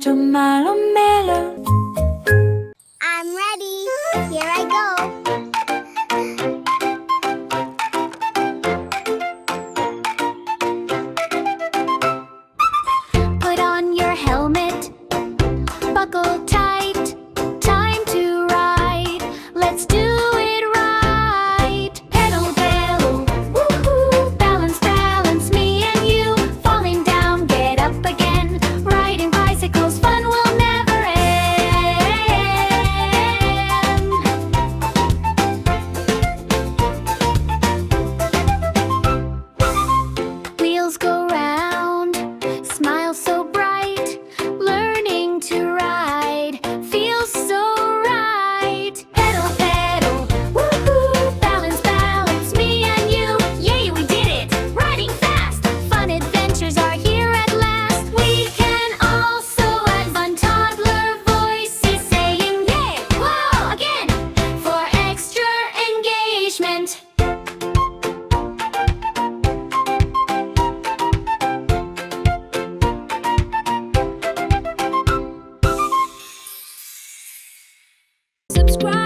좀 말로 I'm ready. Here I go. Put on your helmet. Buckle tight. Time to ride. Let's do it right. Pedal, pedal. Woohoo! Balance, balance. Me and you. Falling down, get up again. Riding bicycles, fun will never end. Wheels go round. Smile so bright. Learning to ride feels so right. Pedal, pedal. Woohoo! Balance, balance. Me and you. Yay, we did it! Riding fast. Fun adventures are here at last. We can also add fun toddler voices saying yay! Wow! Again! For extra engagement. Subscribe.